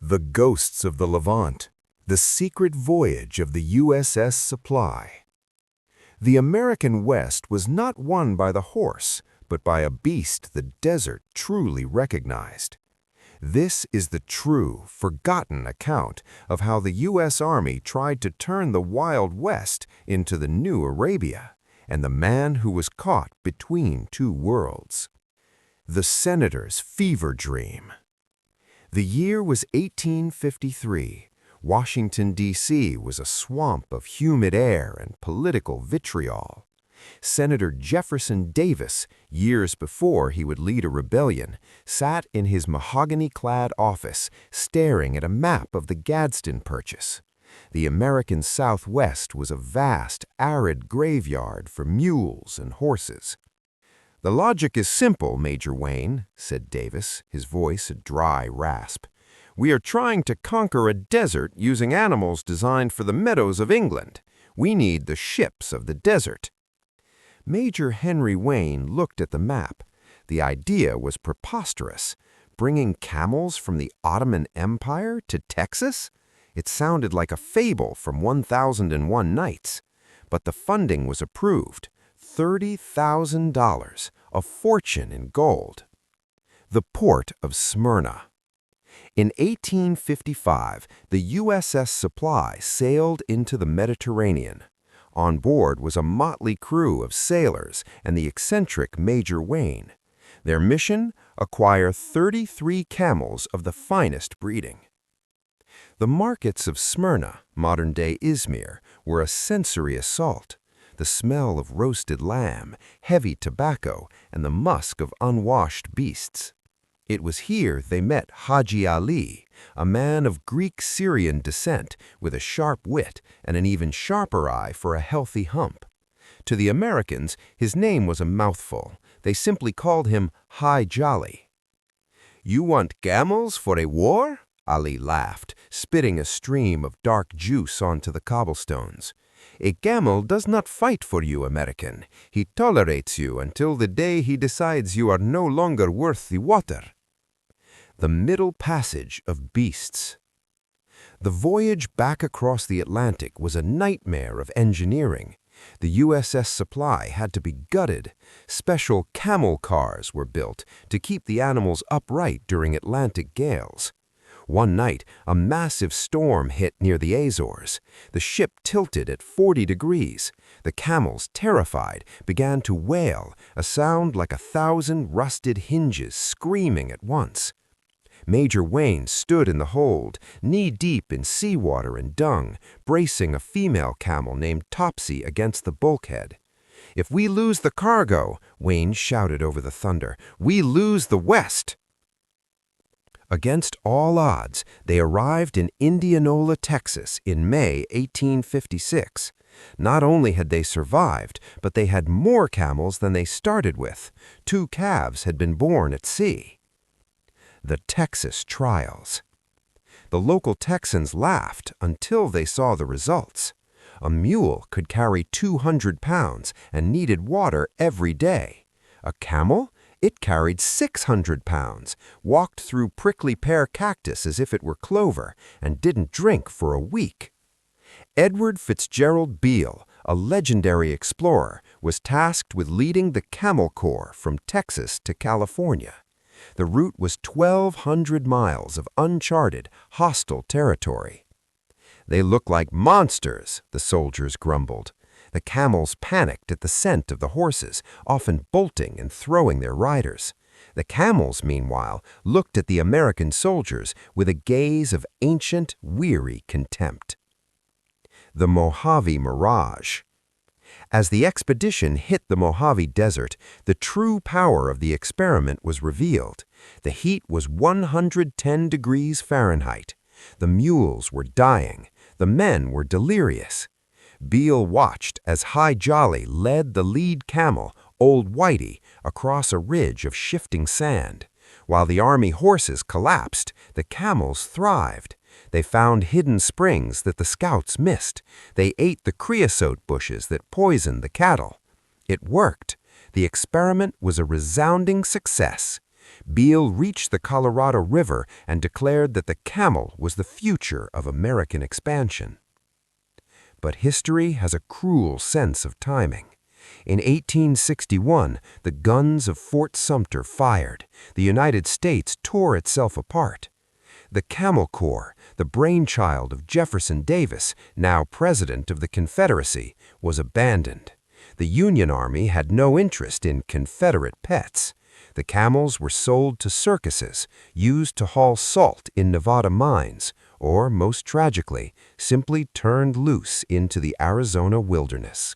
The Ghosts of the Levant, The Secret Voyage of the USS Supply. The American West was not won by the horse, but by a beast the desert truly recognized. This is the true, forgotten account of how the U.S. Army tried to turn the Wild West into the new Arabia, and the man who was caught between two worlds. The Senator's Fever Dream. The year was 1853. Washington, D.C. was a swamp of humid air and political vitriol. Senator Jefferson Davis, years before he would lead a rebellion, sat in his mahogany-clad office staring at a map of the Gadsden Purchase. The American Southwest was a vast, arid graveyard for mules and horses. "The logic is simple, Major Wayne," said Davis, his voice a dry rasp. "We are trying to conquer a desert using animals designed for the meadows of England. We need the ships of the desert." Major Henry Wayne looked at the map. The idea was preposterous. Bringing camels from the Ottoman Empire to Texas? It sounded like a fable from 1001 Nights. But the funding was approved. $30,000, a fortune in gold. The port of Smyrna. In 1855, the USS Supply sailed into the Mediterranean. On board was a motley crew of sailors and the eccentric Major Wayne. Their mission? Acquire 33 camels of the finest breeding. The markets of Smyrna, modern-day Izmir, were a sensory assault. The smell of roasted lamb, heavy tobacco, and the musk of unwashed beasts. It was here they met Haji Ali, a man of Greek-Syrian descent with a sharp wit and an even sharper eye for a healthy hump. To the Americans, his name was a mouthful. They simply called him Haji Ali. "You want camels for a war?" Ali laughed, spitting a stream of dark juice onto the cobblestones. "A camel does not fight for you, American. He tolerates you until the day he decides you are no longer worth the water." The Middle Passage of Beasts. The voyage back across the Atlantic was a nightmare of engineering. The USS Supply had to be gutted. Special camel cars were built to keep the animals upright during Atlantic gales. One night, a massive storm hit near the Azores. The ship tilted at 40 degrees. The camels, terrified, began to wail, a sound like 1,000 rusted hinges screaming at once. Major Wayne stood in the hold, knee-deep in seawater and dung, bracing a female camel named Topsy against the bulkhead. "If we lose the cargo," Wayne shouted over the thunder, "we lose the West." Against all odds, they arrived in Indianola, Texas in May 1856. Not only had they survived, but they had more camels than they started with. 2 calves had been born at sea. The Texas Trials. The local Texans laughed until they saw the results. A mule could carry 200 pounds and needed water every day. A camel? It carried 600 pounds, walked through prickly pear cactus as if it were clover, and didn't drink for a week. Edward Fitzgerald Beale, a legendary explorer, was tasked with leading the Camel Corps from Texas to California. The route was 1,200 miles of uncharted, hostile territory. "They look like monsters," the soldiers grumbled. The camels panicked at the scent of the horses, often bolting and throwing their riders. The camels, meanwhile, looked at the American soldiers with a gaze of ancient, weary contempt. The Mojave Mirage. As the expedition hit the Mojave Desert, the true power of the experiment was revealed. The heat was 110 degrees Fahrenheit. The mules were dying. The men were delirious. Beale watched as Haji Ali led the lead camel, Old Whitey, across a ridge of shifting sand. While the army horses collapsed, the camels thrived. They found hidden springs that the scouts missed. They ate the creosote bushes that poisoned the cattle. It worked. The experiment was a resounding success. Beale reached the Colorado River and declared that the camel was the future of American expansion. But history has a cruel sense of timing. In 1861, the guns of Fort Sumter fired. The United States tore itself apart. The Camel Corps, the brainchild of Jefferson Davis, now President of the Confederacy, was abandoned. The Union Army had no interest in Confederate pets. The camels were sold to circuses, used to haul salt in Nevada mines, or, most tragically, simply turned loose into the Arizona wilderness.